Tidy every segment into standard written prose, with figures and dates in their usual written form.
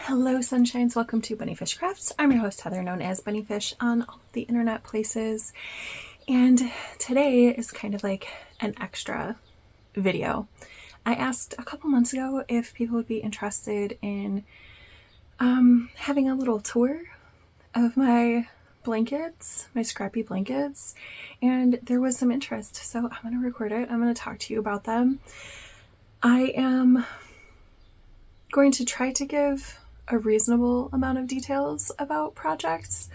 Hello sunshines, welcome to Bunnyfish Crafts. I'm your host Heather, known as Bunnyfish on all of the internet places. And today is kind of like an extra video. I asked a couple months ago if people would be interested in having a little tour of my blankets, my Scrappy blankets, and there was some interest. So I'm going to record it. I'm going to talk to you about them. I am going to try to give a reasonable amount of details about projects.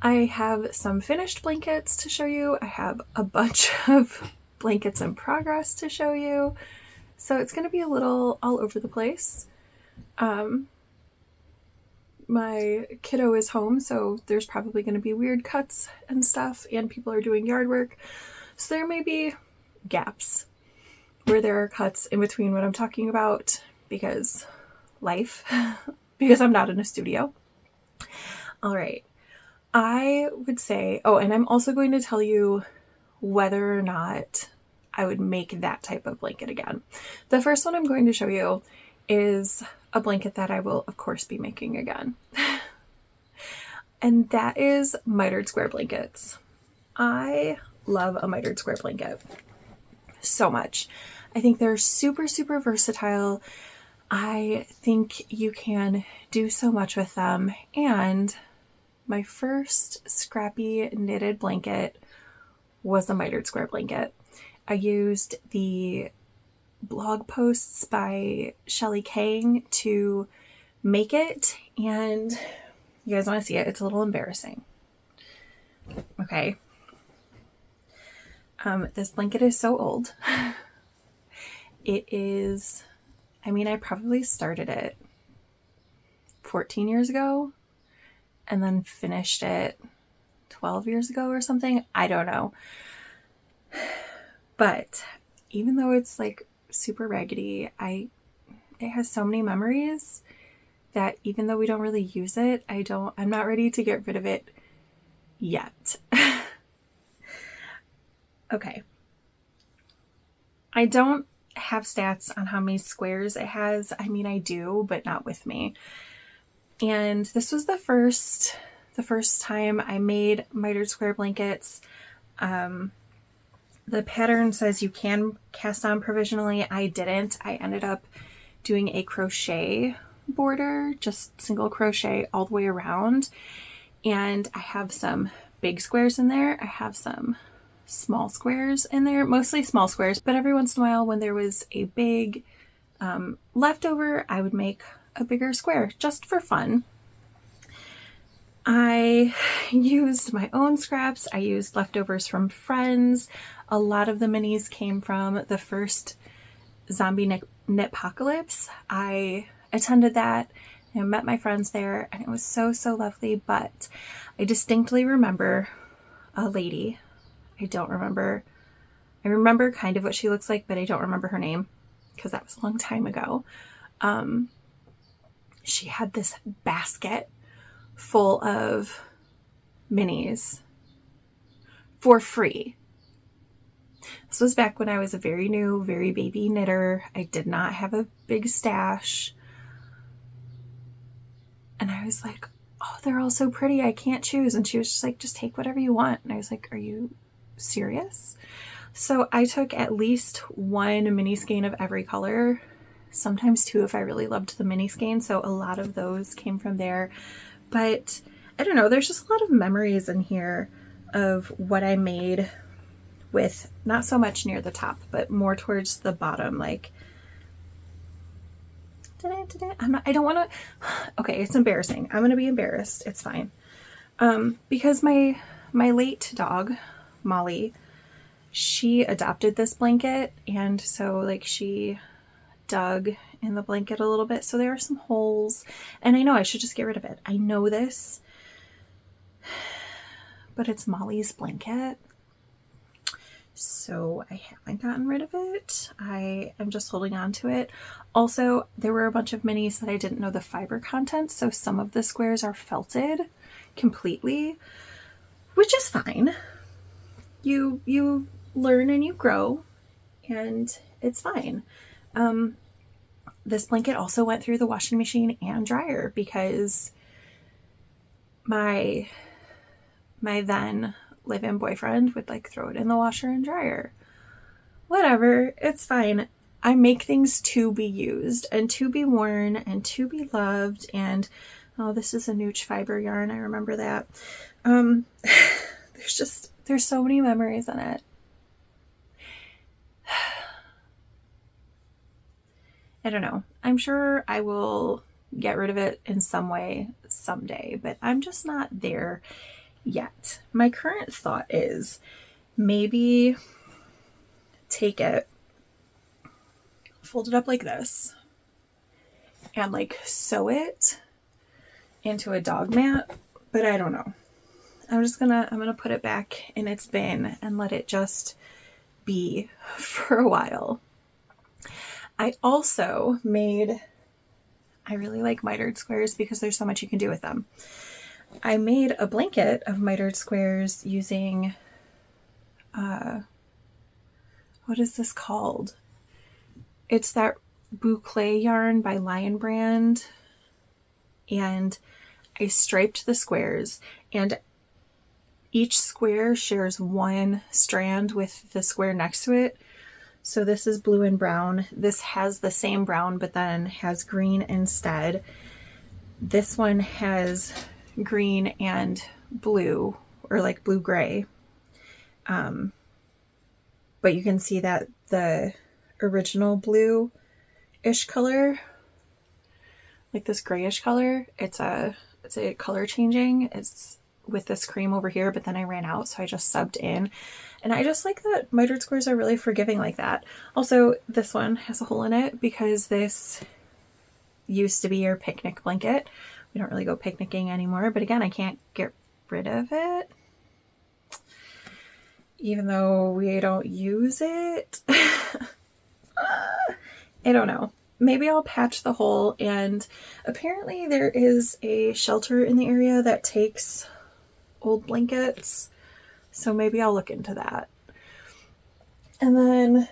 I have some finished blankets to show you. I have a bunch of blankets in progress to show you. So it's going to be a little all over the place. My kiddo is home, so there's probably going to be weird cuts and stuff, and people are doing yard work. So there may be gaps where there are cuts in between what I'm talking about because life. Because I'm not in a studio. All right. I would say, and I'm also going to tell you whether or not I would make that type of blanket again. The first one I'm going to show you is a blanket that I will, of course, be making again. And that is mitered square blankets. I love a mitered square blanket so much. I think they're super, super versatile. I think you can do so much with them. And my first Scrappy knitted blanket was a mitered square blanket. I used the blog posts by Shelly Kang to make it, and you guys want to see it? It's a little embarrassing. Okay. This blanket is so old. It is... I probably started it 14 years ago and then finished it 12 years ago or something. I don't know. But even though it's like super raggedy, it has so many memories that even though we don't really use it, I'm not ready to get rid of it yet. Okay. I don't have stats on how many squares it has. I do, but not with me. And this was the first time I made mitered square blankets. The pattern says you can cast on provisionally. I didn't. I ended up doing a crochet border, just single crochet all the way around. And I have some big squares in there. I have some small squares in there, mostly small squares, but every once in a while when there was a big leftover, I would make a bigger square just for fun. I used my own scraps. I used leftovers from friends. A lot of the minis came from the first zombie knitpocalypse. I attended that and met my friends there, and it was so, so lovely. But I distinctly remember a lady. I remember kind of what she looks like, but I don't remember her name because that was a long time ago. She had this basket full of minis for free. This was back when I was a very new, very baby knitter. I did not have a big stash. And I was like, oh, they're all so pretty. I can't choose. And she was just like, just take whatever you want. And I was like, are you serious? So I took at least one mini skein of every color, sometimes two if I really loved the mini skein. So a lot of those came from there. But I don't know, there's just a lot of memories in here of what I made with not so much near the top, but more towards the bottom. Like, I don't want to, okay, it's embarrassing. I'm going to be embarrassed. It's fine. Because my late dog, Molly, she adopted this blanket, and so like she dug in the blanket a little bit, so there are some holes, and I know I should just get rid of it. I know this, but it's Molly's blanket, so I haven't gotten rid of it. I am just holding on to it. Also, there were a bunch of minis that I didn't know the fiber content, so some of the squares are felted completely, which is fine. You learn and you grow, and it's fine. this blanket also went through the washing machine and dryer because my then live-in boyfriend would like throw it in the washer and dryer. Whatever, it's fine. I make things to be used and to be worn and to be loved. And oh, this is a Nooch fiber yarn. I remember that. There's so many memories in it. I don't know. I'm sure I will get rid of it in some way someday, but I'm just not there yet. My current thought is maybe take it, fold it up like this, and like sew it into a dog mat, but I don't know. I'm gonna put it back in its bin and let it just be for a while. I also made, I really like mitered squares because there's so much you can do with them. I made a blanket of mitered squares using, what is this called? It's that boucle yarn by Lion Brand. And I striped the squares, and each square shares one strand with the square next to it. So this is blue and brown. This has the same brown, but then has green instead. This one has green and blue, or like blue-gray. But you can see that the original blue-ish color, like this grayish color, it's a color changing. It's with this cream over here, but then I ran out, so I just subbed in. And I just like that mitered squares are really forgiving like that. Also, this one has a hole in it because this used to be your picnic blanket. We don't really go picnicking anymore, but again, I can't get rid of it, even though we don't use it. I don't know. Maybe I'll patch the hole, and apparently there is a shelter in the area that takes old blankets, so maybe I'll look into that. And then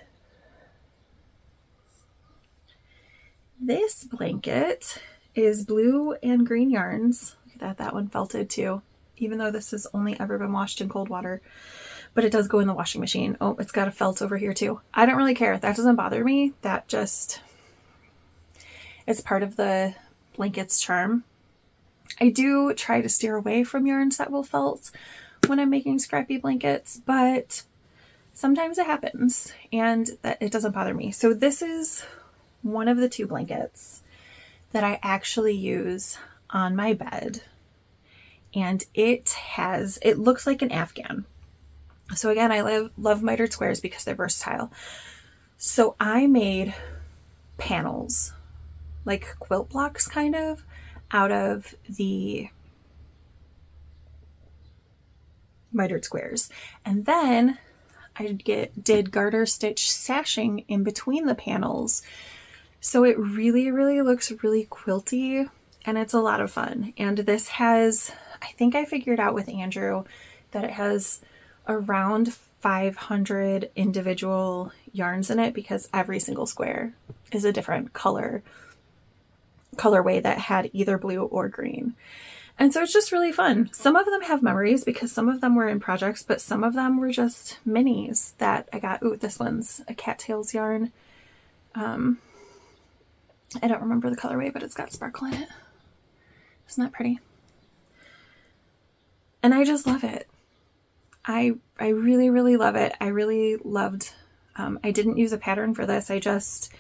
this blanket is blue and green yarns. Look at that one felted too, even though this has only ever been washed in cold water, but it does go in the washing machine. Oh, it's got a felt over here too. I don't really care. That doesn't bother me. That just, it's part of the blanket's charm. I do try to steer away from yarns that will felt when I'm making scrappy blankets, but sometimes it happens and that it doesn't bother me. So this is one of the two blankets that I actually use on my bed, and it looks like an Afghan. So again, I love mitered squares because they're versatile. So I made panels, like quilt blocks kind of, out of the mitered squares. And then I did garter stitch sashing in between the panels. So it really, really looks really quilty, and it's a lot of fun. And this has, I think I figured out with Andrew that it has around 500 individual yarns in it because every single square is a different colorway that had either blue or green. And so it's just really fun. Some of them have memories because some of them were in projects, but some of them were just minis that I got. Ooh, this one's a cattails yarn. I don't remember the colorway, but it's got sparkle in it. Isn't that pretty? And I just love it. I really, really love it. I really loved, I didn't use a pattern for this. I just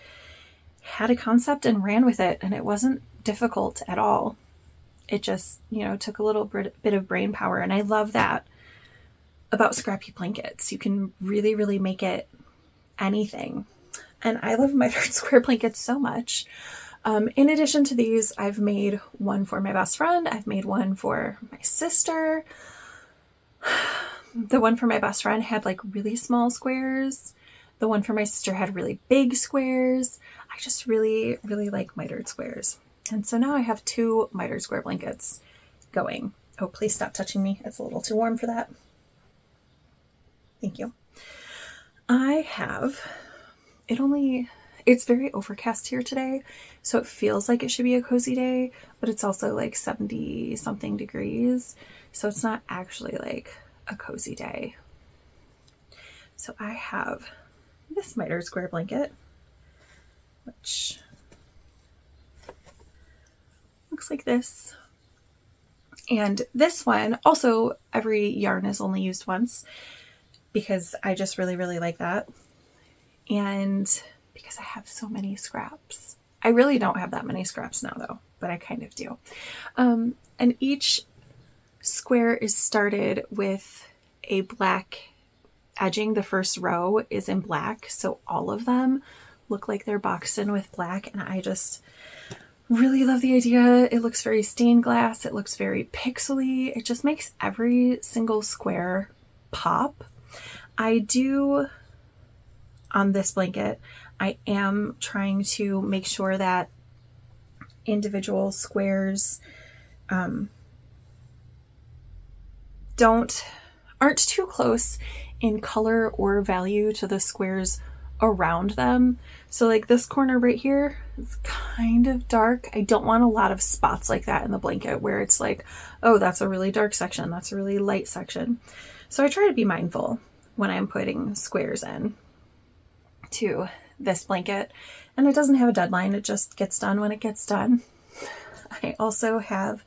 had a concept and ran with it, and it wasn't difficult at all. It just, took a little bit of brain power, and I love that about scrappy blankets. You can really, really make it anything. And I love mitered square blankets so much. In addition to these, I've made one for my best friend. I've made one for my sister. The one for my best friend had like really small squares. The one for my sister had really big squares. I just really, really like mitered squares. And so now I have 2 mitered square blankets going. Oh, please stop touching me. It's a little too warm for that. Thank you. I have, It's very overcast here today, so it feels like it should be a cozy day, but it's also like 70 something degrees, so it's not actually like a cozy day. So I have this miter square blanket, which looks like this. And this one, also every yarn is only used once because I just really, really like that. And because I have so many scraps. I really don't have that many scraps now though, but I kind of do. And each square is started with a black edging. The first row is in black, so all of them look like they're boxed in with black, and I just really love the idea. It looks very stained glass. It looks very pixely. It just makes every single square pop. I do, on this blanket, I am trying to make sure that individual squares aren't too close in color or value to the squares around them. So like this corner right here is kind of dark. I don't want a lot of spots like that in the blanket where it's like, oh, that's a really dark section, that's a really light section. So I try to be mindful when I'm putting squares in to this blanket, and it doesn't have a deadline. It just gets done when it gets done. I also have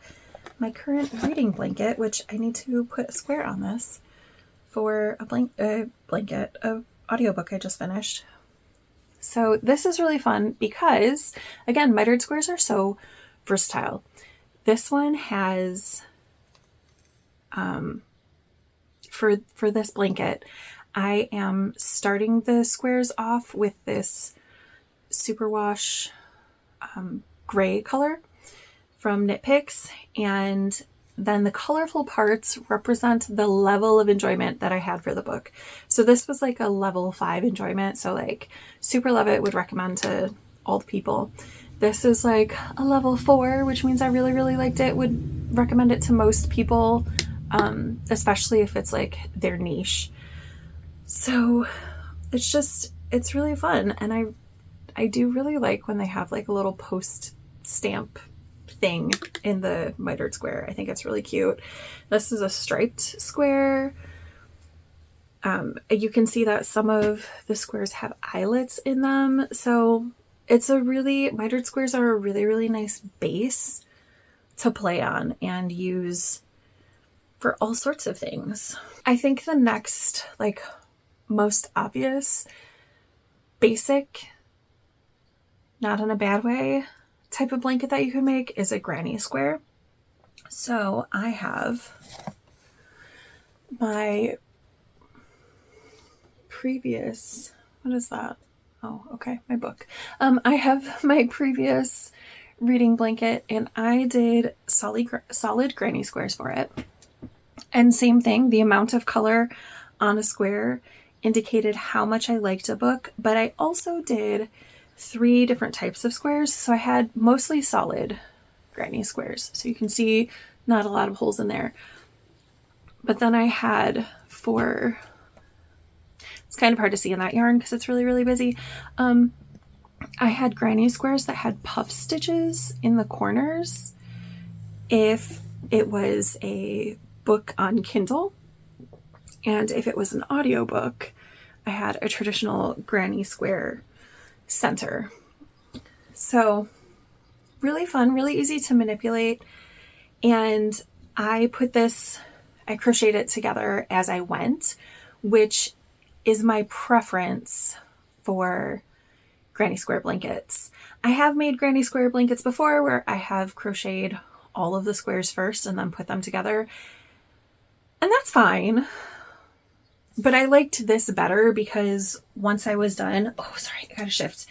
my current reading blanket, which I need to put a square on this for a audiobook I just finished. So this is really fun because, again, mitered squares are so versatile. This one has, for this blanket, I am starting the squares off with this superwash gray color from Knit Picks, and then the colorful parts represent the level of enjoyment that I had for the book. So this was like a level 5 enjoyment, so like super love it, would recommend to all the people. This is like a level 4, which means I really, really liked it, would recommend it to most people, especially if it's like their niche. So it's really fun, and I do really like when they have like a little post stamp thing in the mitered square. I think it's really cute. This is a striped square. You can see that some of the squares have eyelets in them, so mitered squares are a really, really nice base to play on and use for all sorts of things. I think the next, like, most obvious, basic, not in a bad way, type of blanket that you can make is a granny square. So I have my previous, what is that? Oh, okay, my book. I have my previous reading blanket, and I did solid granny squares for it. And same thing, the amount of color on a square indicated how much I liked a book, but I also did 3 different types of squares. So I had mostly solid granny squares, so you can see not a lot of holes in there. But then I had it's kind of hard to see in that yarn because it's really, really busy. I had granny squares that had puff stitches in the corners if it was a book on Kindle, and if it was an audiobook, I had a traditional granny square center. So really fun, really easy to manipulate. And I crocheted it together as I went, which is my preference for granny square blankets. I have made granny square blankets before where I have crocheted all of the squares first and then put them together, and that's fine. But I liked this better because once I was done, I gotta shift.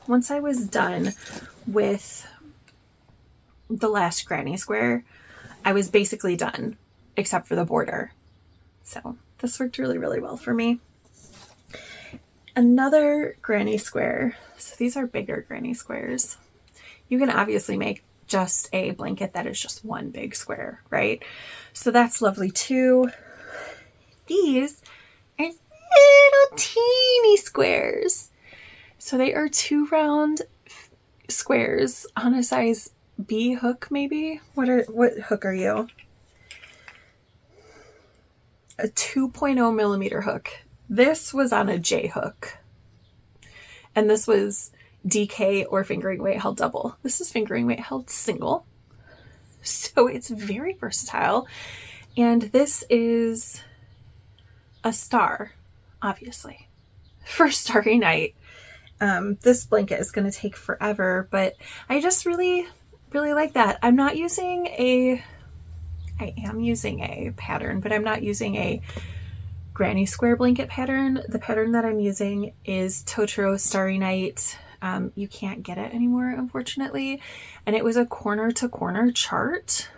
Once I was done with the last granny square, I was basically done except for the border. So this worked really, really well for me. Another granny square. So these are bigger granny squares. You can obviously make just a blanket that is just one big square, right? So that's lovely too. These are little teeny squares. So they are 2 round squares on a size B hook, maybe. What hook are you? A 2.0 millimeter hook. This was on a J hook. And this was DK or fingering weight held double. This is fingering weight held single. So it's very versatile. And this is a star, obviously, for Starry Night. This blanket is going to take forever, but I just really, really like that. I am using a pattern, but I'm not using a granny square blanket pattern. The pattern that I'm using is Totoro Starry Night. You can't get it anymore, unfortunately. And it was a corner to corner chart,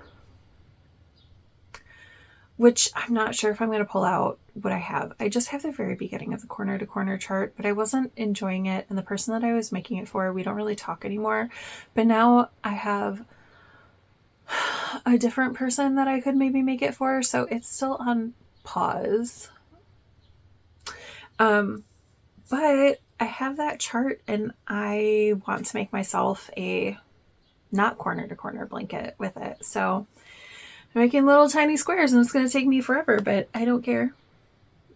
which I'm not sure if I'm going to pull out what I have. I just have the very beginning of the corner to corner chart, but I wasn't enjoying it. And the person that I was making it for, we don't really talk anymore. But now I have a different person that I could maybe make it for. So it's still on pause. But I have that chart and I want to make myself a not corner to corner blanket with it. So I'm making little tiny squares and it's going to take me forever, but I don't care.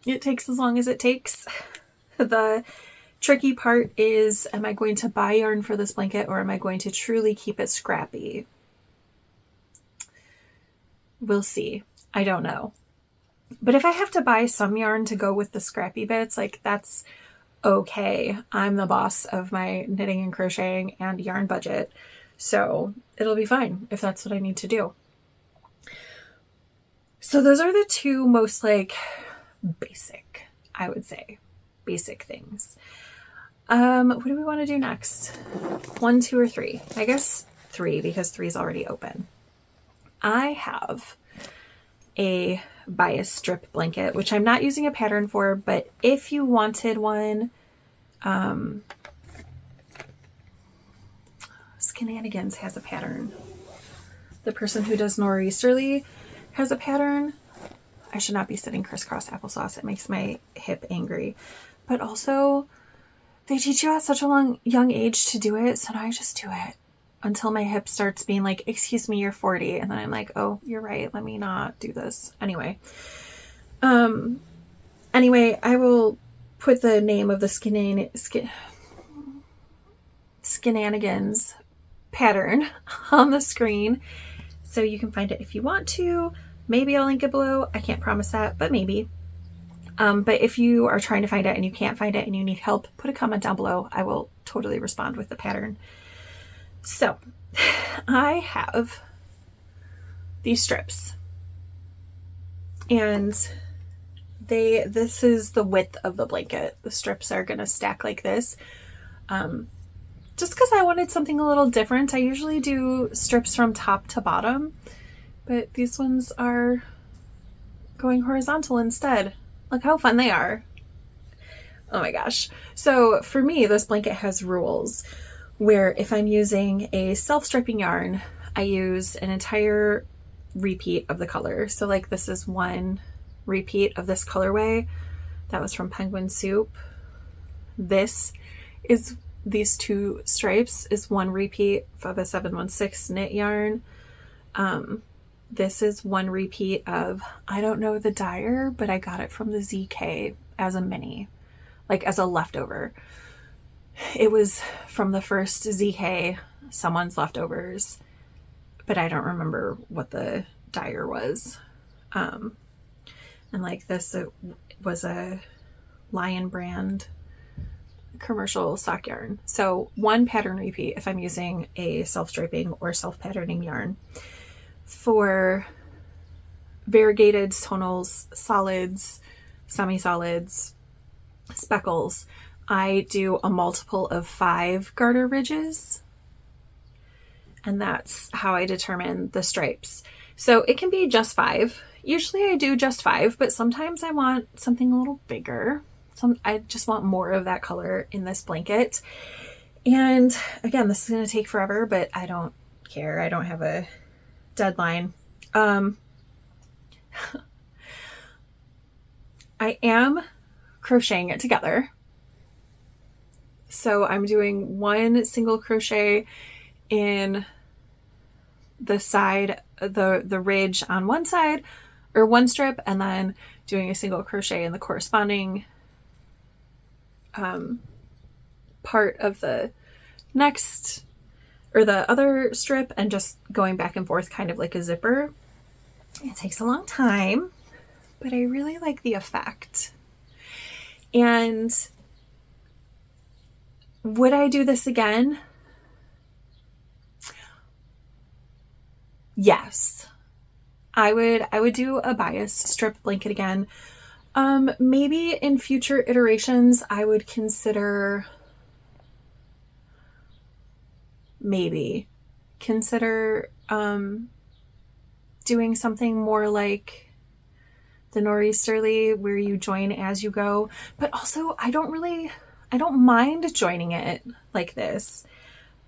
It takes as long as it takes. The tricky part is, am I going to buy yarn for this blanket or am I going to truly keep it scrappy? We'll see. I don't know. But if I have to buy some yarn to go with the scrappy bits, like that's okay. I'm the boss of my knitting and crocheting and yarn budget. So it'll be fine if that's what I need to do. So those are the 2 most like basic, I would say, basic things. What do we want to do next? 1, 2, or 3? I guess 3 because 3 is already open. I have a bias strip blanket, which I'm not using a pattern for, but if you wanted one, Skinanigans has a pattern. The person who does Nor'easterly has a pattern. I should not be sitting crisscross applesauce. It makes my hip angry. But also, they teach you at such a young age to do it, so now I just do it until my hip starts being like, excuse me, you're 40. And then I'm like, oh, you're right. Let me not do this. Anyway, I will put the name of the Skinanigans pattern on the screen so you can find it if you want to. Maybe I'll link it below. I can't promise that, but maybe. But if you are trying to find it and you can't find it and you need help, put a comment down below. I will totally respond with the pattern. So I have these strips and this is the width of the blanket. The strips are going to stack like this. Just because I wanted something a little different. I usually do strips from top to bottom, but these ones are going horizontal instead. Look how fun they are. Oh my gosh. So for me, this blanket has rules where if I'm using a self-striping yarn, I use an entire repeat of the color. So like this is one repeat of this colorway. That was from Penguin Soup. These 2 stripes is one repeat of a 716 knit yarn. This is one repeat of, I don't know the dyer, but I got it from the ZK as a mini, like as a leftover. It was from the first ZK, someone's leftovers, but I don't remember what the dyer was. And like this, it was a Lion brand commercial sock yarn. So one pattern repeat if I'm using a self-striping or self-patterning yarn. For variegated tonals, solids, semi-solids, speckles, I do a multiple of 5 garter ridges, and that's how I determine the stripes. So it can be just 5. Usually I do just 5, but sometimes I want something a little bigger. I just want more of that color in this blanket. And again, this is going to take forever, but I don't care. I don't have a deadline. I am crocheting it together. So I'm doing one single crochet in the side, the ridge on one side, or one strip, and then doing a single crochet in the corresponding part of the next, or the other strip, and just going back and forth kind of like a zipper. It takes a long time, but I really like the effect. And would I do this again? Yes. I would do a bias strip blanket again. Maybe in future iterations I would consider doing something more like the nor'easterly, where you join as you go. But also I don't mind joining it like this.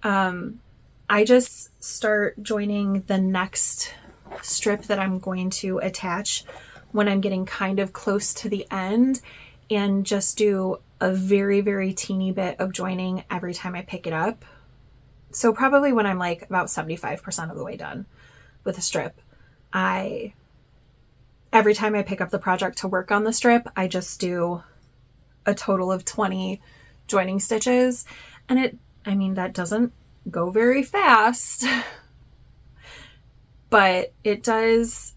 I just start joining the next strip that I'm going to attach when I'm getting kind of close to the end, and just do a very, very teeny bit of joining every time I pick it up. So probably when I'm like about 75% of the way done with a strip, every time I pick up the project to work on the strip, I just do a total of 20 joining stitches. And that doesn't go very fast, but it does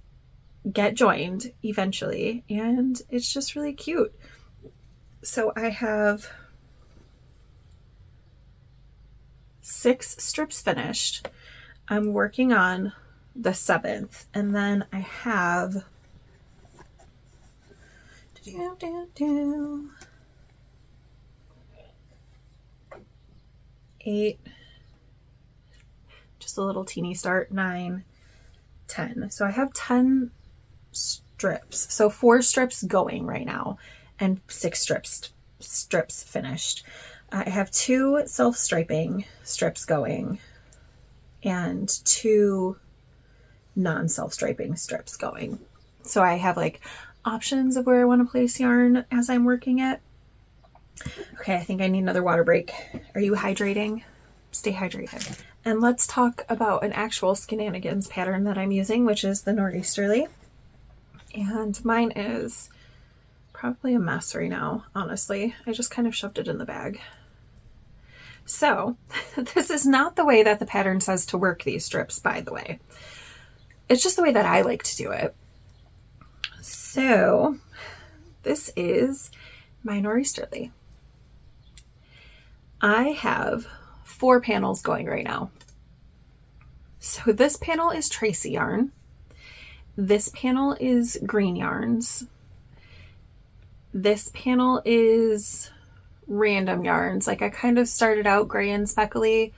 get joined eventually, and it's just really cute. So I have 6 strips finished. I'm working on the 7th, and then I have 8, just a little teeny start, 9, 10. So I have 10 strips. So 4 strips going right now, and 6 strips finished. I have 2 self-striping strips going and 2 non-self-striping strips going. So I have like options of where I want to place yarn as I'm working it. Okay, I think I need another water break. Are you hydrating? Stay hydrated. And let's talk about an actual shenanigans pattern that I'm using, which is the nor'easterly. And mine is probably a mess right now, honestly. I just kind of shoved it in the bag. So this is not the way that the pattern says to work these strips, by the way. It's just the way that I like to do it. So this is my nor'easterly. I have 4 panels going right now. So this panel is Tracy yarn. This panel is green yarns. This panel is random yarns. Like, I kind of started out gray and speckly,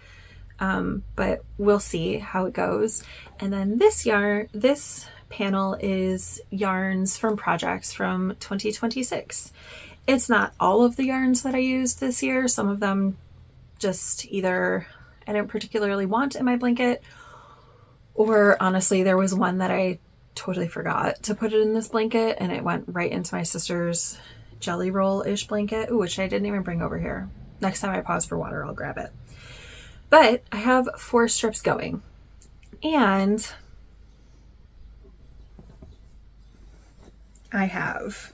but we'll see how it goes. And then this panel is yarns from projects from 2026. It's not all of the yarns that I used this year. Some of them just either I didn't particularly want in my blanket, or honestly, there was one that I totally forgot to put it in this blanket, and it went right into my sister's jelly roll-ish blanket, which I didn't even bring over here. Next time I pause for water, I'll grab it. But I have 4 strips going, and I have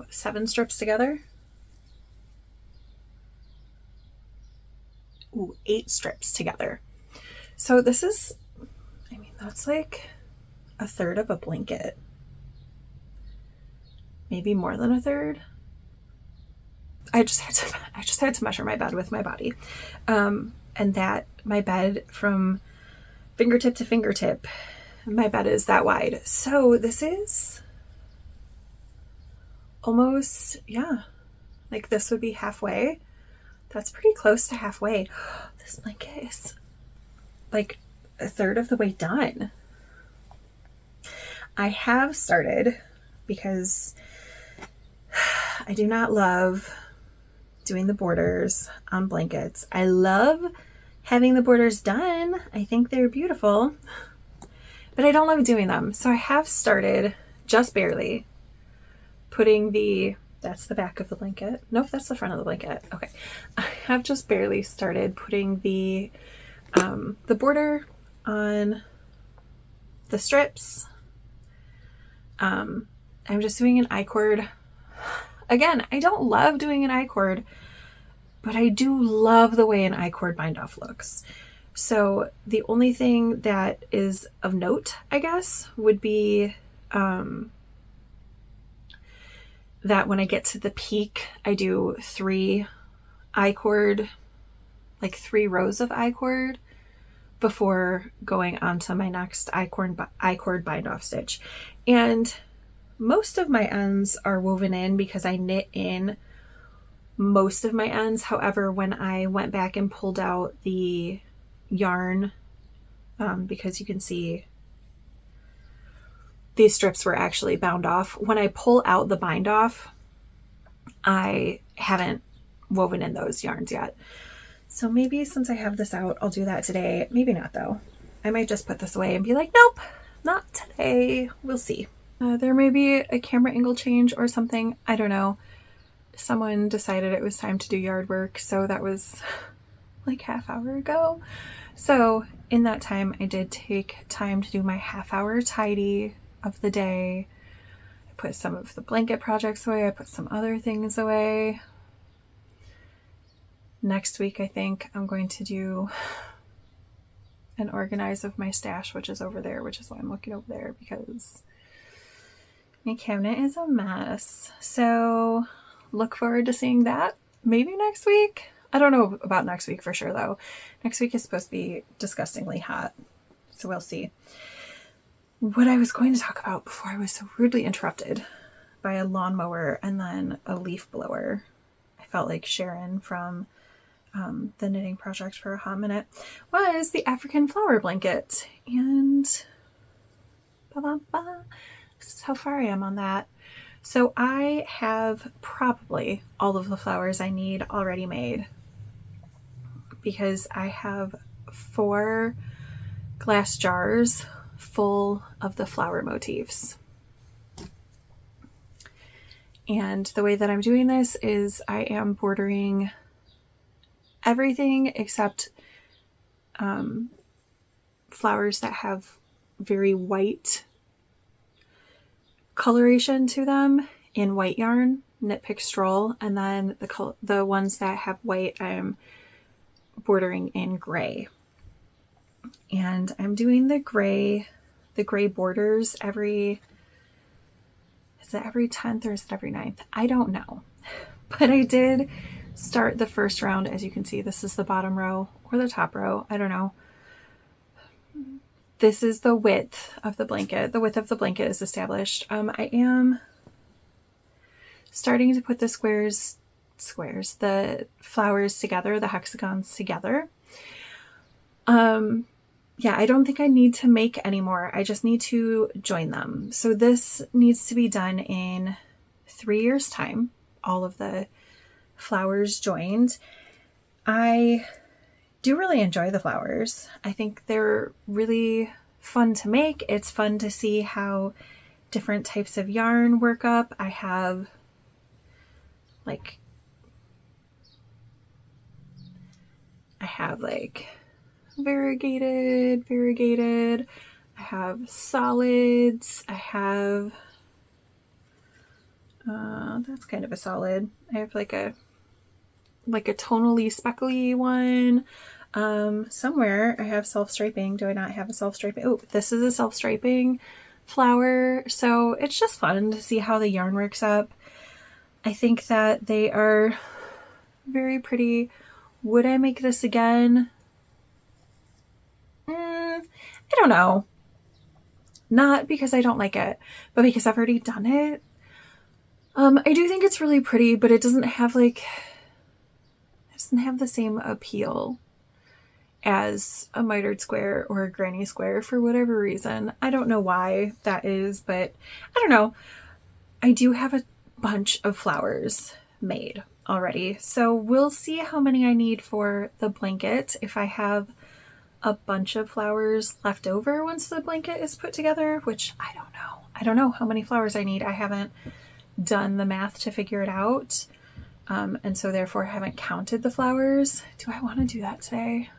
7 strips together? Ooh, 8 strips together. So this is, that's like a third of a blanket. Maybe more than a third. I just had to measure my bed with my body. And that my bed from fingertip to fingertip, my bed is that wide. So this is almost, like this would be halfway. That's pretty close to halfway. This blanket is like a third of the way done. I have started, because I do not love doing the borders on blankets. I love having the borders done. I think they're beautiful, but I don't love doing them. So I have started, just barely, putting that's the back of the blanket. Nope, that's the front of the blanket. Okay. I have just barely started putting the border on the strips. I'm just doing an I-cord. Again, I don't love doing an I-cord, but I do love the way an I-cord bind off looks. So the only thing that is of note, I guess, would be that when I get to the peak, I do 3 I-cord, like 3 rows of I-cord before going on to my next I-cord bind off stitch. And most of my ends are woven in because I knit in most of my ends. However, when I went back and pulled out the yarn, because you can see these strips were actually bound off. When I pull out the bind off, I haven't woven in those yarns yet. So maybe since I have this out, I'll do that today. Maybe not though. I might just put this away and be like, nope, not today. We'll see. There may be a camera angle change or something. I don't know. Someone decided it was time to do yard work. So that was like half hour ago. So in that time, I did take time to do my half-hour tidy of the day. I put some of the blanket projects away. I put some other things away. Next week, I think I'm going to do an organize of my stash, which is over there, which is why I'm looking over there, because my cabinet is a mess. So look forward to seeing that maybe next week. I don't know about next week for sure, though. Next week is supposed to be disgustingly hot, so we'll see. What I was going to talk about before I was so rudely interrupted by a lawnmower and then a leaf blower. I felt like Sharon from the knitting project for a hot minute, was the African flower blanket. And this is how far I am on that. So I have probably all of the flowers I need already made, because I have 4 glass jars full of the flower motifs. And the way that I'm doing this is I am bordering everything except flowers that have very white coloration to them in white yarn, Knit Pick Stroll, and then the ones that have white I'm bordering in gray. And I'm doing the gray borders is it every 10th or is it every 9th? I don't know. But I did start the first round. As you can see, this is the bottom row or the top row. I don't know. This is the width of the blanket. The width of the blanket is established. I am starting to put the the flowers together, the hexagons together. Yeah, I don't think I need to make any more. I just need to join them. So this needs to be done in 3 years' time. All of the flowers joined. I do really enjoy the flowers. I think they're really fun to make. It's fun to see how different types of yarn work up. I have like variegated, I have solids, I have that's kind of a solid. I have like a tonally speckly one. Somewhere I have self-striping. Do I not have a self-striping? Oh, this is a self-striping flower. So it's just fun to see how the yarn works up. I think that they are very pretty. Would I make this again? I don't know. Not because I don't like it, but because I've already done it. I do think it's really pretty, but it doesn't have the same appeal as a mitered square or a granny square for whatever reason. I don't know why that is, but I don't know. I do have a bunch of flowers made already, so we'll see how many I need for the blanket. If I have a bunch of flowers left over once the blanket is put together, which I don't know. I don't know how many flowers I need. I haven't done the math to figure it out. And so therefore haven't counted the flowers. Do I want to do that today?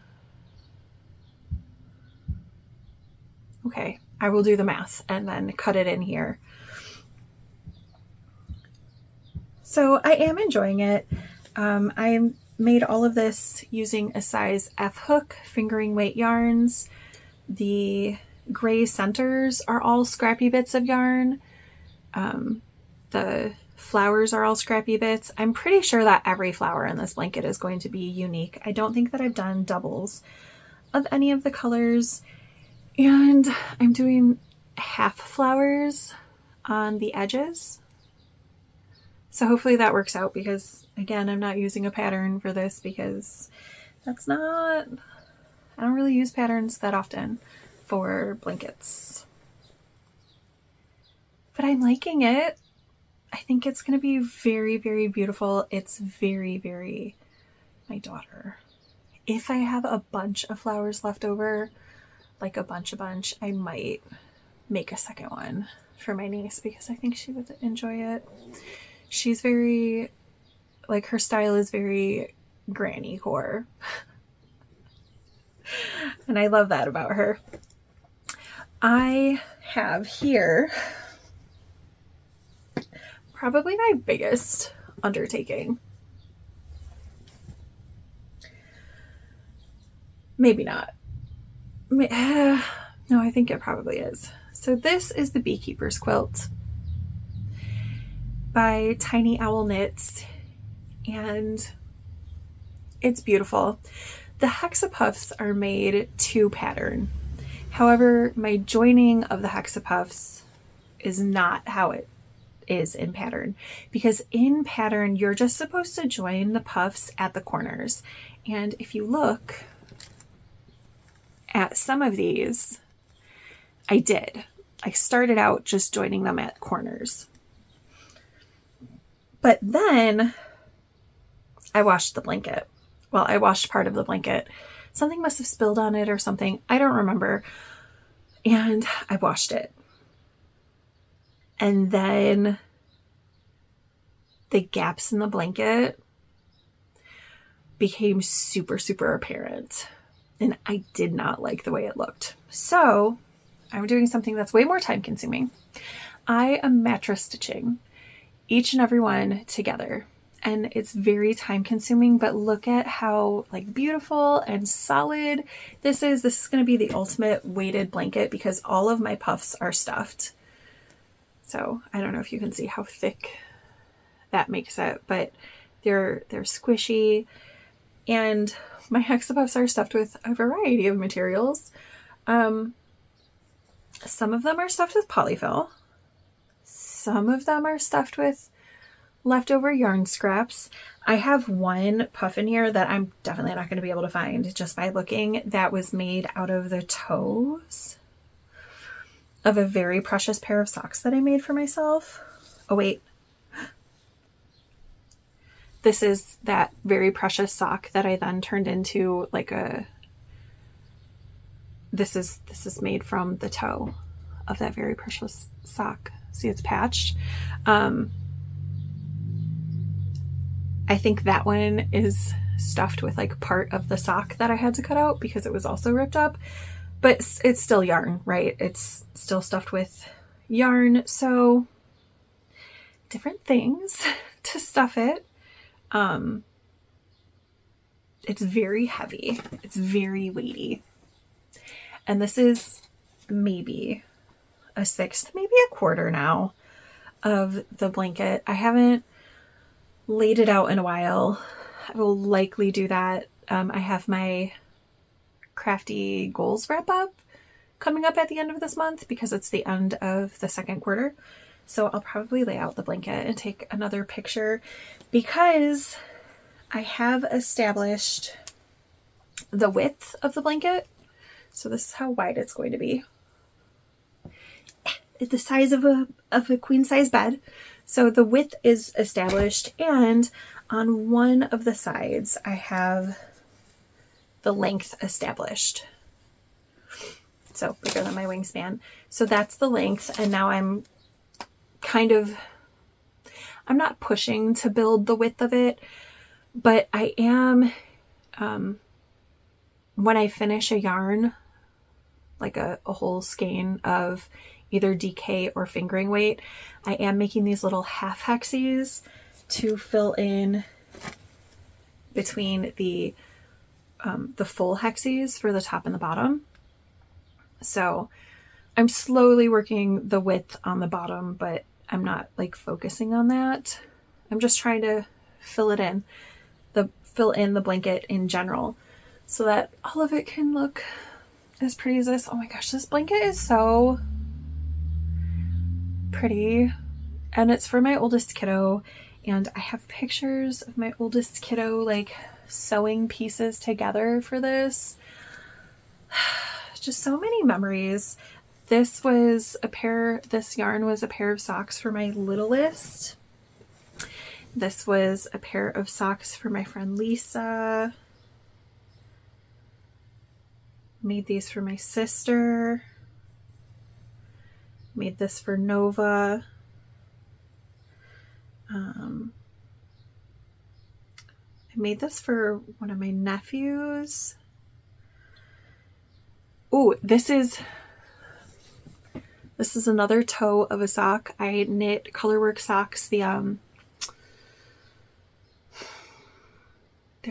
Okay, I will do the math and then cut it in here. So I am enjoying it. I made all of this using a size F hook fingering weight yarns. The gray centers are all scrappy bits of yarn. The flowers are all scrappy bits. I'm pretty sure that every flower in this blanket is going to be unique. I don't think that I've done doubles of any of the colors. And I'm doing half flowers on the edges. So hopefully that works out, because again, I'm not using a pattern for this because I don't really use patterns that often for blankets. But I'm liking it. I think it's going to be very, very beautiful. It's very, very my daughter. If I have a bunch of flowers left over, like a bunch, I might make a second one for my niece because I think she would enjoy it. She's very, like, her style is very granny core. And I love that about her. I have here probably my biggest undertaking. Maybe not. No, I think it probably is. So this is the Beekeeper's Quilt by Tiny Owl Knits, and it's beautiful. The hexapuffs are made to pattern. However, my joining of the hexapuffs is not how it is in pattern, because in pattern you're just supposed to join the puffs at the corners. And if you look at some of these, I started out just joining them at corners. But then I washed the blanket. Well, I washed part of the blanket. Something must have spilled on it or something. I don't remember. And I washed it. And then the gaps in the blanket became super, super apparent. And I did not like the way it looked. So I'm doing something that's way more time consuming. I am mattress stitching each and every one together. And it's very time consuming, but look at how like beautiful and solid this is. This is going to be the ultimate weighted blanket because all of my puffs are stuffed. So I don't know if you can see how thick that makes it, but they're squishy. And my hexapuffs are stuffed with a variety of materials. Some of them are stuffed with polyfill. Some of them are stuffed with leftover yarn scraps. I have one puff in here that I'm definitely not going to be able to find just by looking. That was made out of the toes of a very precious pair of socks that I made for myself. Oh wait. This is that very precious sock that I then turned into like a, this is made from the toe of that very precious sock. See, it's patched. I think that one is stuffed with like part of the sock that I had to cut out because it was also ripped up, but it's still yarn, right? It's still stuffed with yarn. So different things to stuff it. It's very heavy. It's very weighty. And this is maybe a sixth, maybe a quarter now of the blanket. I haven't laid it out in a while. I will likely do that. I have my crafty goals wrap up coming up at the end of this month because it's the end of the second quarter. So I'll probably lay out the blanket and take another picture because I have established the width of the blanket. So this is how wide it's going to be. It's the size of a queen size bed. So the width is established, and on one of the sides I have the length established. So bigger than my wingspan. So that's the length, and now I'm kind of I'm not pushing to build the width of it, but I am, when I finish a yarn, like a whole skein of either DK or fingering weight, I am making these little half hexies to fill in between the full hexies for the top and the bottom. So I'm slowly working the width on the bottom, but I'm not like focusing on that. I'm just trying to fill in the blanket in general so that all of it can look as pretty as this. Oh my gosh, this blanket is so pretty. And it's for my oldest kiddo. And I have pictures of my oldest kiddo like sewing pieces together for this. Just so many memories. This yarn was a pair of socks for my littlest. This was a pair of socks for my friend Lisa. Made these for my sister. Made this for Nova. I made this for one of my nephews. Oh, this is another toe of a sock. I knit Colorwork socks. They're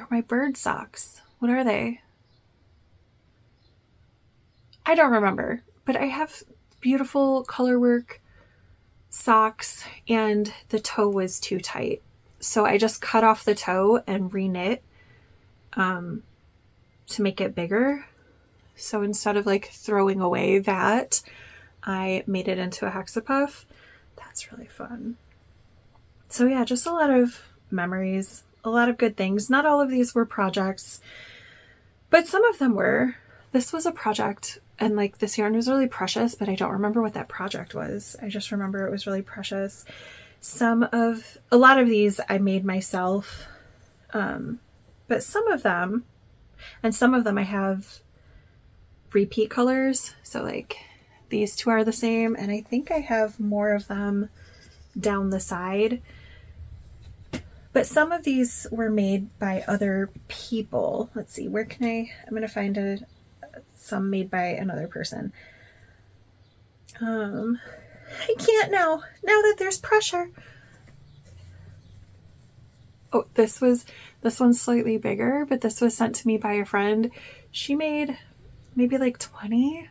my bird socks. What are they? I don't remember, but I have beautiful Colorwork socks and the toe was too tight. So I just cut off the toe and reknit to make it bigger. So instead of like throwing away that, I made it into a hexapuff. That's really fun. So yeah, just a lot of memories, a lot of good things. Not all of these were projects, but some of them were. This was a project, and like this yarn was really precious, but I don't remember what that project was. I just remember it was really precious. A lot of these I made myself, but some of them I have repeat colors. So like these two are the same, and I think I have more of them down the side. But some of these were made by other people. Let's see, I'm going to find some made by another person. I can't now that there's pressure. Oh, this one's slightly bigger, but this was sent to me by a friend. She made maybe like 20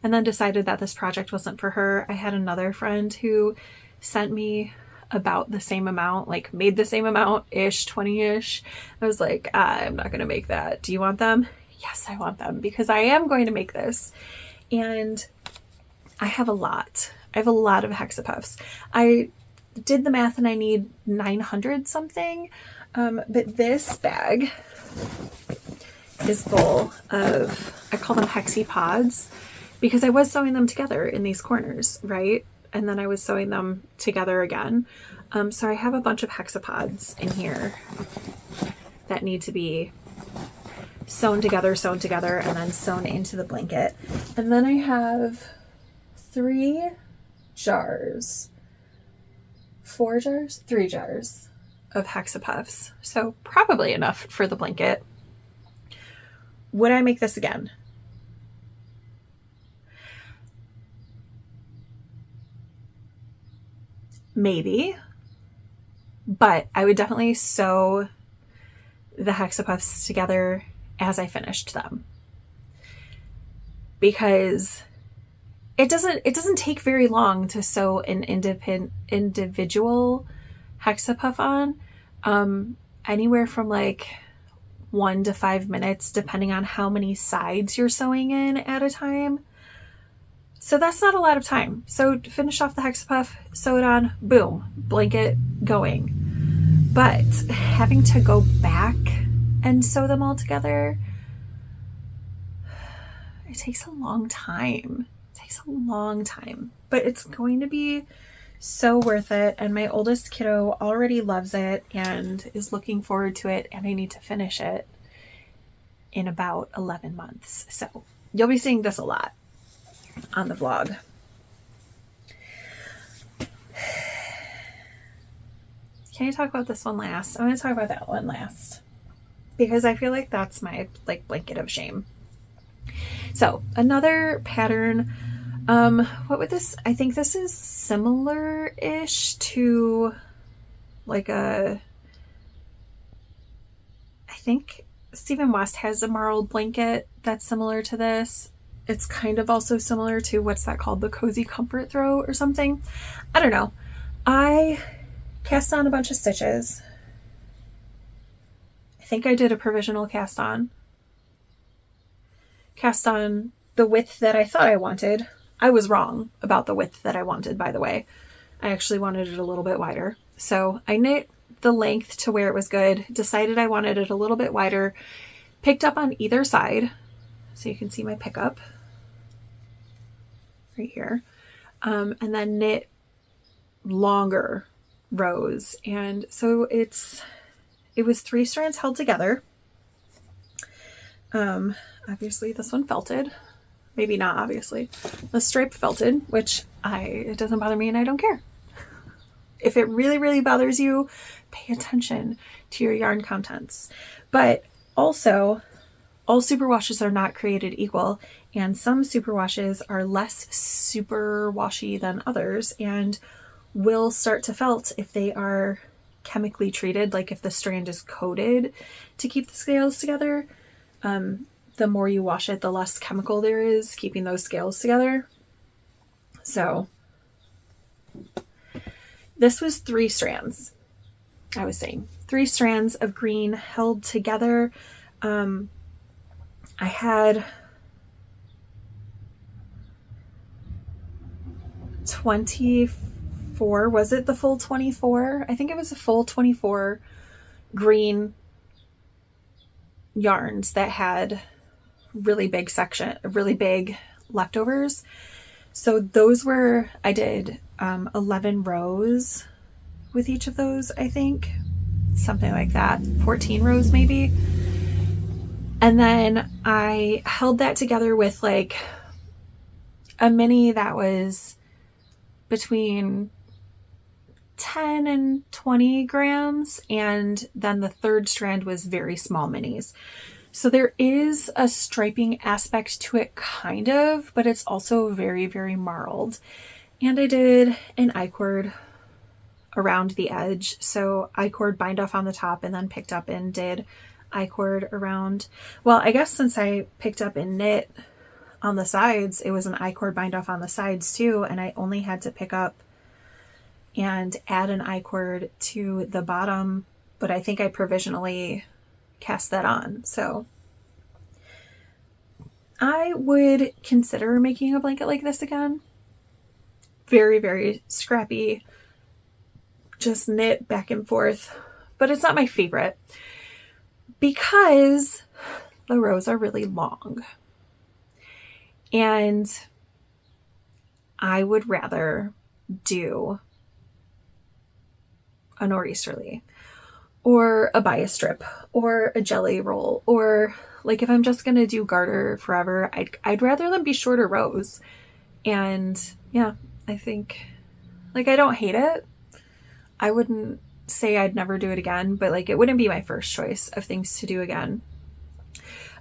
and then decided that this project wasn't for her. I had another friend who sent me about the same amount, like made the same amount-ish, 20-ish. I was like, I'm not going to make that. Do you want them? Yes, I want them because I am going to make this. And I have a lot. I have a lot of hexapuffs. I did the math and I need 900 something. But this bag is full of, I call them hexi pods because I was sewing them together in these corners, right? And then I was sewing them together again. So I have a bunch of hexapods in here that need to be sewn together, and then sewn into the blanket. And then I have 3 jars of hexapuffs. So probably enough for the blanket. Would I make this again? Maybe, but I would definitely sew the hexapuffs together as I finished them, because it doesn't take very long to sew an individual hexapuff on, anywhere from like 1 to 5 minutes, depending on how many sides you're sewing in at a time. So that's not a lot of time. So to finish off the hexapuff, sew it on, boom, blanket going. But having to go back and sew them all together, it takes a long time. But it's going to be so worth it. And my oldest kiddo already loves it and is looking forward to it. And I need to finish it in about 11 months. So you'll be seeing this a lot on the vlog. can I talk about this one last? I'm going to talk about that one last because I feel like that's my like blanket of shame. So another pattern, what would this, I think this is similar-ish to like I think Stephen West has a marled blanket that's similar to this. It's kind of also similar to, what's that called? The Cozy Comfort Throw or something. I don't know. I cast on a bunch of stitches. I think I did a provisional cast on. Cast on the width that I thought I wanted. I was wrong about the width that I wanted, by the way. I actually wanted it a little bit wider. So I knit the length to where it was good, decided I wanted it a little bit wider, picked up on either side. So you can see my pickup right here. And then knit longer rows. And so it was 3 strands held together. Obviously this one felted, maybe not obviously. The stripe felted, which it doesn't bother me and I don't care. If it really, really bothers you, pay attention to your yarn contents. But also, all superwashes are not created equal, and some superwashes are less superwashy than others and will start to felt if they are chemically treated, like if the strand is coated to keep the scales together. The more you wash it, the less chemical there is keeping those scales together. So this was 3 strands. I was saying 3 strands of green held together. I had 24, was it the full 24? I think it was a full 24 green yarns that had really big leftovers. So those were, I did 11 rows with each of those, I think. Something like that. 14 rows maybe. And then I held that together with like a mini that was between 10 and 20 grams. And then the third strand was very small minis. So there is a striping aspect to it, kind of, but it's also very, very marled. And I did an I-cord around the edge. So I-cord bind off on the top and then picked up and did I-cord around. Well, I guess since I picked up and knit on the sides, it was an I-cord bind off on the sides too. And I only had to pick up and add an I-cord to the bottom, but I think I provisionally cast that on. So I would consider making a blanket like this again. Very, very scrappy, just knit back and forth, but it's not my favorite because the rows are really long and I would rather do a nor'easterly or a bias strip or a jelly roll, or like if I'm just going to do garter forever, I'd rather them be shorter rows. And yeah, I think like I don't hate it. I wouldn't say I'd never do it again, but like it wouldn't be my first choice of things to do again.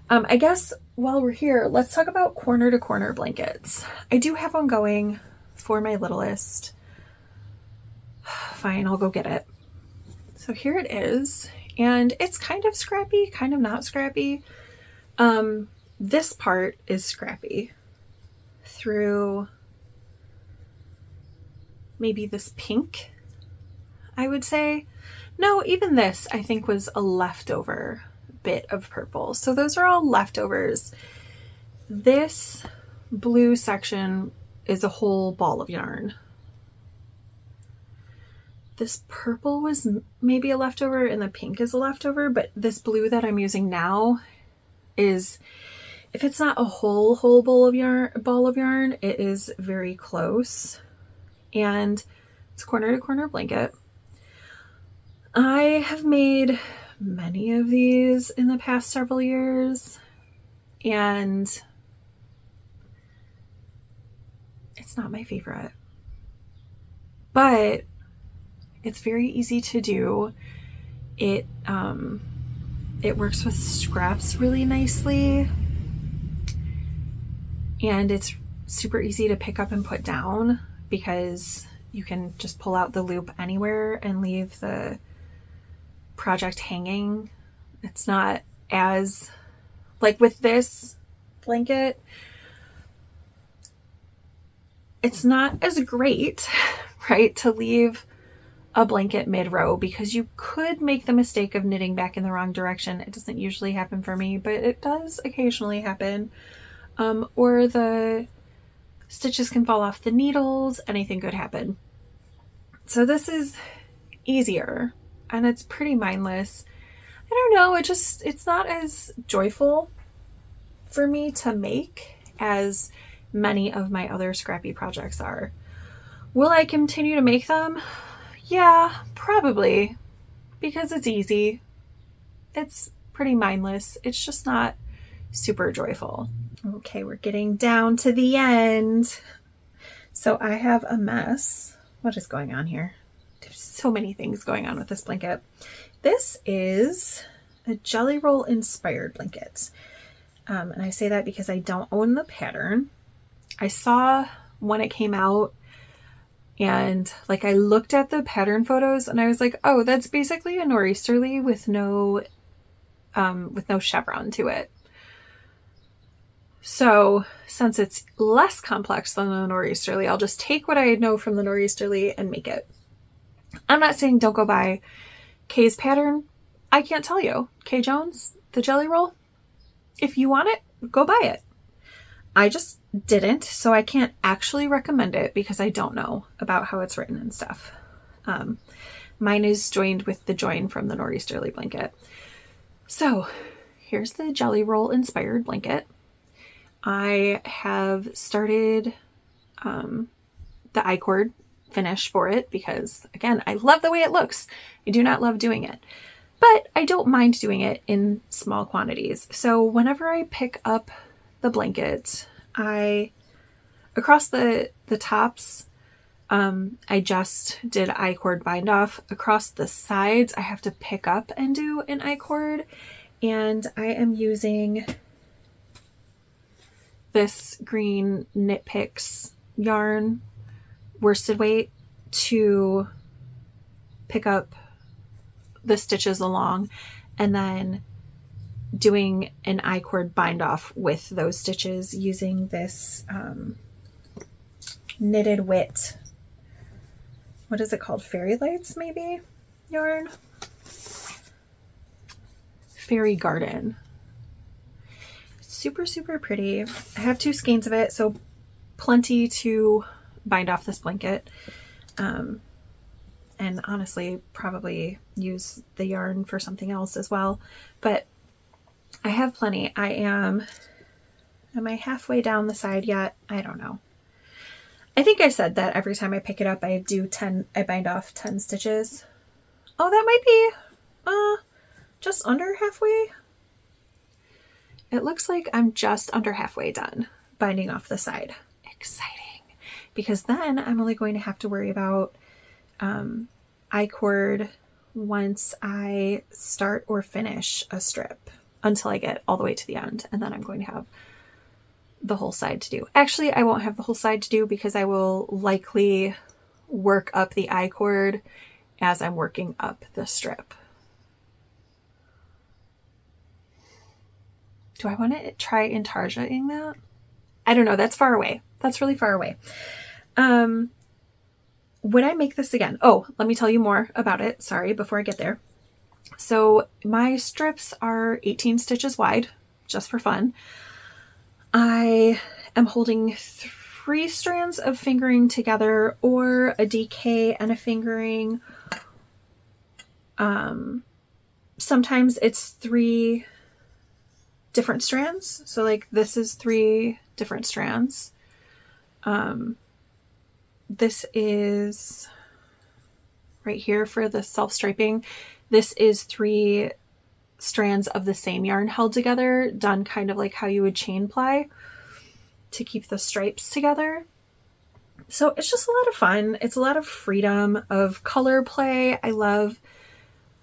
I guess while we're here, let's talk about corner to corner blankets. I do have one going for my littlest. Fine, I'll go get it. So here it is, and it's kind of scrappy, kind of not scrappy. This part is scrappy through maybe this pink, I would say. No, even this I think was a leftover bit of purple. So those are all leftovers. This blue section is a whole ball of yarn. This purple was maybe a leftover and the pink is a leftover, but this blue that I'm using now is, if it's not a whole ball of yarn, it is very close. And it's a corner to corner blanket. I have made many of these in the past several years, and it's not my favorite, but It's very easy to do. It works with scraps really nicely, and it's super easy to pick up and put down because you can just pull out the loop anywhere and leave the project hanging. It's not as, like with this blanket, it's not as great, right, to leave a blanket mid-row because you could make the mistake of knitting back in the wrong direction. It doesn't usually happen for me, but it does occasionally happen. Or the stitches can fall off the needles. Anything could happen. So this is easier and it's pretty mindless. I don't know, it's not as joyful for me to make as many of my other Scrappy projects are. Will I continue to make them? Yeah, probably, because it's easy. It's pretty mindless. It's just not super joyful. Okay, we're getting down to the end. So I have a mess. What is going on here? There's so many things going on with this blanket. This is a Jelly Roll inspired blanket. And I say that because I don't own the pattern. I saw when it came out, and like I looked at the pattern photos and I was like, oh, that's basically a nor'easterly with no chevron to it. So since it's less complex than the nor'easterly, I'll just take what I know from the nor'easterly and make it. I'm not saying don't go buy Kay's pattern. I can't tell you. Kay Jones, the Jelly Roll. If you want it, go buy it. I just didn't, so I can't actually recommend it because I don't know about how it's written and stuff. Mine is joined with the join from the nor'easterly blanket. So here's the Jelly Roll inspired blanket. I have started the I-cord finish for it because, again, I love the way it looks. I do not love doing it, but I don't mind doing it in small quantities. So whenever I pick up the blanket, across the tops, I just did I-cord bind off. Across the sides, I have to pick up and do an I-cord, and I am using this green Knit Picks yarn worsted weight to pick up the stitches along, and then doing an I-cord bind off with those stitches using this Knitted Wit, what is it called? Fairy Lights, maybe? Yarn? Fairy Garden. Super, super pretty. I have 2 skeins of it, so plenty to bind off this blanket. And honestly, probably use the yarn for something else as well. But I have plenty. Am I halfway down the side yet? I don't know. I think I said that every time I pick it up, I bind off 10 stitches. Oh, that might be just under halfway. It looks like I'm just under halfway done binding off the side. Exciting. Because then I'm only going to have to worry about I-cord once I start or finish a strip until I get all the way to the end. And then I'm going to have the whole side to do. Actually, I won't have the whole side to do because I will likely work up the I-cord as I'm working up the strip. Do I want to try intarsia-ing that? I don't know. That's far away. That's really far away. Would I make this again? Oh, let me tell you more about it. Sorry, before I get there. So my strips are 18 stitches wide, just for fun. I am holding 3 strands of fingering together, or a DK and a fingering. Sometimes it's 3 different strands. So like this is 3 different strands. This is right here for the self-striping. This is 3 strands of the same yarn held together, done kind of like how you would chain ply to keep the stripes together. So it's just a lot of fun. It's a lot of freedom of color play. I love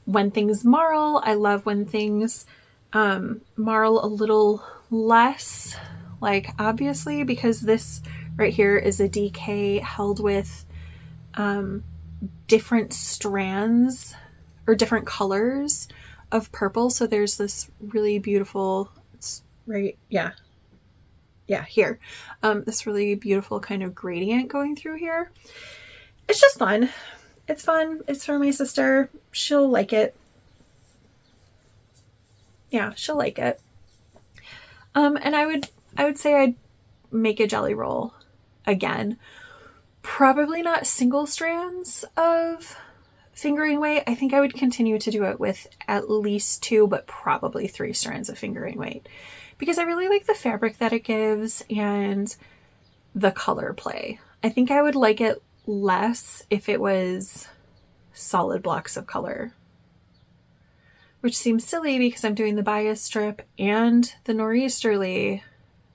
when things marl. I love when things marl a little less, like obviously, because this right here is a DK held with different strands or different colors of purple. So there's this really beautiful, it's right, yeah, here. This really beautiful kind of gradient going through here. It's just fun. It's fun. It's for my sister. She'll like it. Yeah, she'll like it. And I would say I'd make a jelly roll again. Probably not single strands of fingering weight. I think I would continue to do it with at least 2, but probably 3 strands of fingering weight, because I really like the fabric that it gives and the color play. I think I would like it less if it was solid blocks of color, which seems silly because I'm doing the bias strip and the nor'easterly,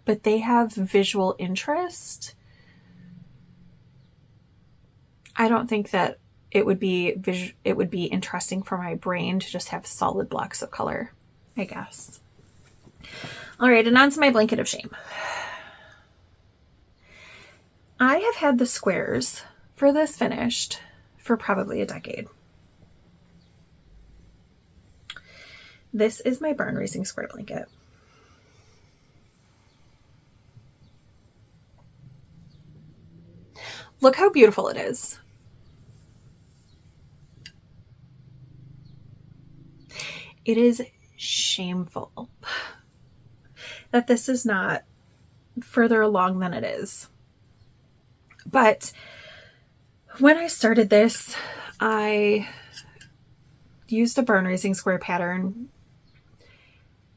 but they have visual interest. I don't think that it would be interesting for my brain to just have solid blocks of color, I guess. All right, and on to my blanket of shame. I have had the squares for this finished for probably a decade. This is my barn raising square blanket. Look how beautiful it is. It is shameful that this is not further along than it is. But when I started this, I used a barn raising square pattern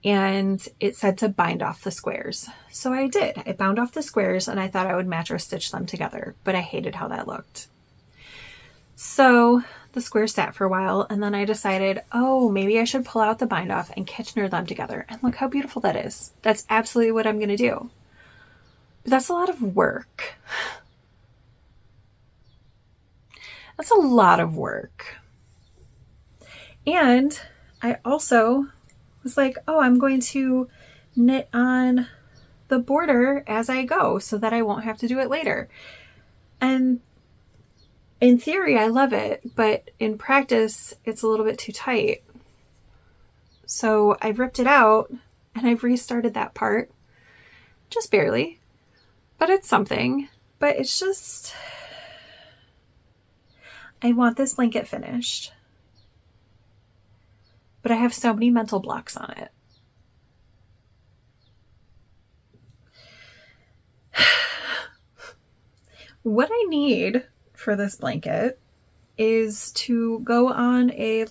and it said to bind off the squares. So I did. I bound off the squares and I thought I would match or stitch them together, but I hated how that looked. So the squares sat for a while and then I decided, oh, maybe I should pull out the bind off and Kitchener them together. And look how beautiful that is. That's absolutely what I'm going to do. But that's a lot of work. That's a lot of work. And I also was like, oh, I'm going to knit on the border as I go so that I won't have to do it later. And in theory, I love it, but in practice, it's a little bit too tight. So I've ripped it out and I've restarted that part, just barely, but it's something. But it's just, I want this blanket finished, but I have so many mental blocks on it. What I need for this blanket is to go on a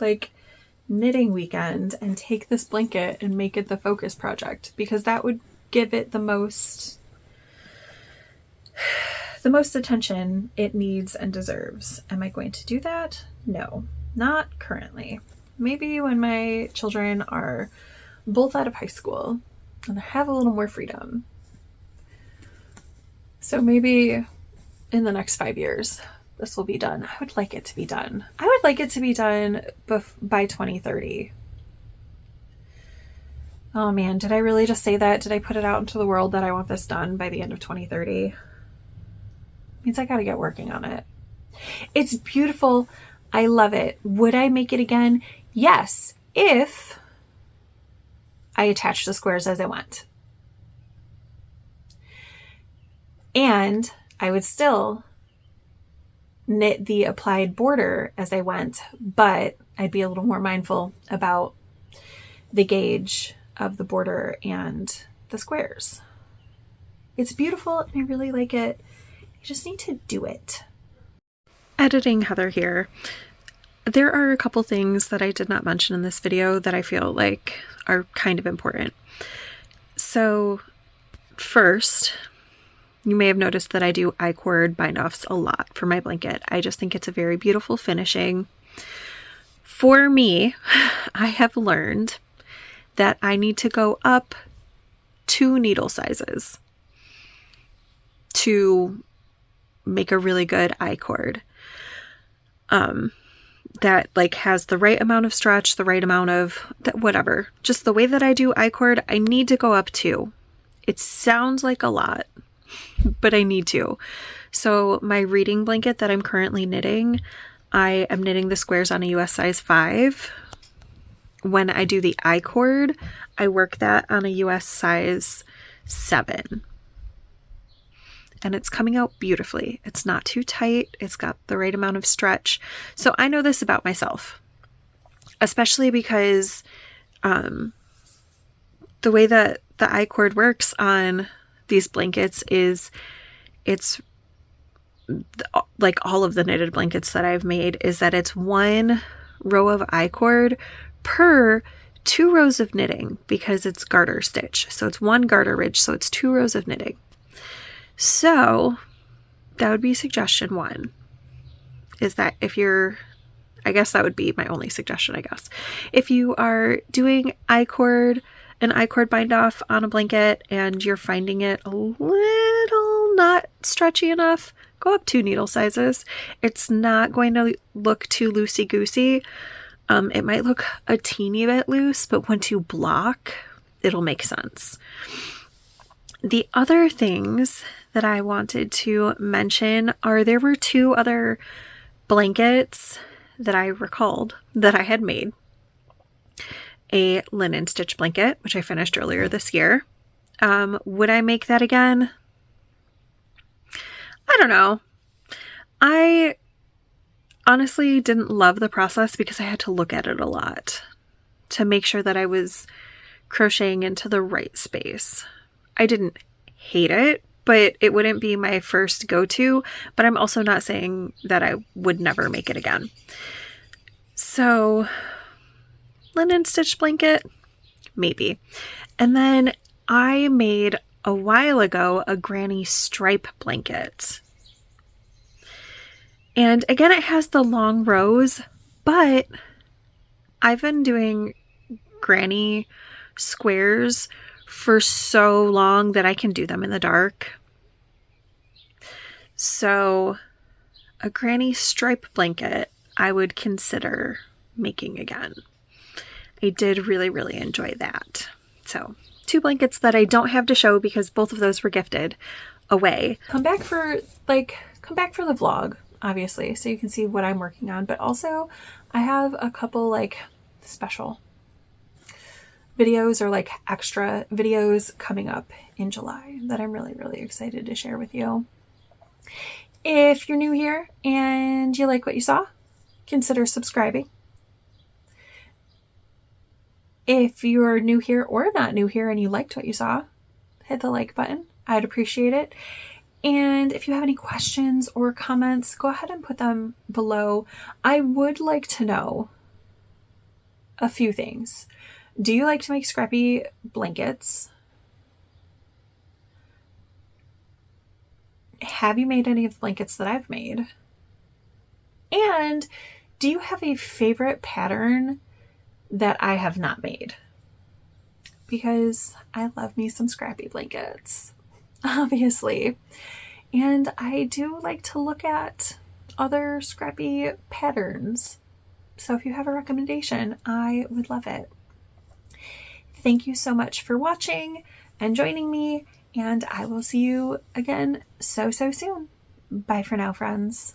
knitting weekend and take this blanket and make it the focus project, because that would give it the most attention it needs and deserves. Am I going to do that? No, not currently. Maybe when my children are both out of high school and I have a little more freedom. So maybe in the next 5 years, this will be done. I would like it to be done. I would like it to be done by 2030. Oh man, did I really just say that? Did I put it out into the world that I want this done by the end of 2030? Means I gotta get working on it. It's beautiful. I love it. Would I make it again? Yes, if I attached the squares as I went. And I would still knit the applied border as I went, but I'd be a little more mindful about the gauge of the border and the squares. It's beautiful and I really like it. I just need to do it. Editing Heather here. There are a couple things that I did not mention in this video that I feel like are kind of important. So first, you may have noticed that I do I-cord bind-offs a lot for my blanket. I just think it's a very beautiful finishing. For me, I have learned that I need to go up 2 needle sizes to make a really good I-cord. That like has the right amount of stretch, the right amount of whatever. Just the way that I do I-cord, I need to go up 2. It sounds like a lot, but I need to. So my reading blanket that I'm currently knitting, I am knitting the squares on a US size 5. When I do the I-cord, I work that on a US size 7. And it's coming out beautifully. It's not too tight. It's got the right amount of stretch. So I know this about myself, especially because the way that the I-cord works on these blankets is it's like all of the knitted blankets that I've made is that it's 1 row of I-cord per 2 rows of knitting because it's garter stitch. So it's 1 garter ridge. So it's 2 rows of knitting. So that would be suggestion 1, is that if you're, I guess that would be my only suggestion, I guess. If you are doing an I-cord bind off on a blanket and you're finding it a little not stretchy enough, go up 2 needle sizes. It's not going to look too loosey-goosey. It might look a teeny bit loose, but once you block, it'll make sense. The other things that I wanted to mention are there were 2 other blankets that I recalled that I had made. A linen stitch blanket, which I finished earlier this year. Would I make that again? I don't know. I honestly didn't love the process because I had to look at it a lot to make sure that I was crocheting into the right space. I didn't hate it, but it wouldn't be my first go-to, but I'm also not saying that I would never make it again. So, linen stitch blanket, maybe. And then I made a while ago a granny stripe blanket. And again, it has the long rows, but I've been doing granny squares for so long that I can do them in the dark. So a granny stripe blanket I would consider making again. I did really, really enjoy that. So 2 blankets that I don't have to show because both of those were gifted away. Come back for the vlog, obviously, so you can see what I'm working on, but also I have a couple like special videos or like extra videos coming up in July that I'm really, really excited to share with you. If you're new here and you like what you saw, consider subscribing. If you're new here or not new here and you liked what you saw, hit the like button. I'd appreciate it. And if you have any questions or comments, go ahead and put them below. I would like to know a few things. Do you like to make scrappy blankets? Have you made any of the blankets that I've made? And do you have a favorite pattern that I have not made? Because I love me some scrappy blankets, obviously. And I do like to look at other scrappy patterns. So if you have a recommendation, I would love it. Thank you so much for watching and joining me, and I will see you again so soon. Bye for now, friends.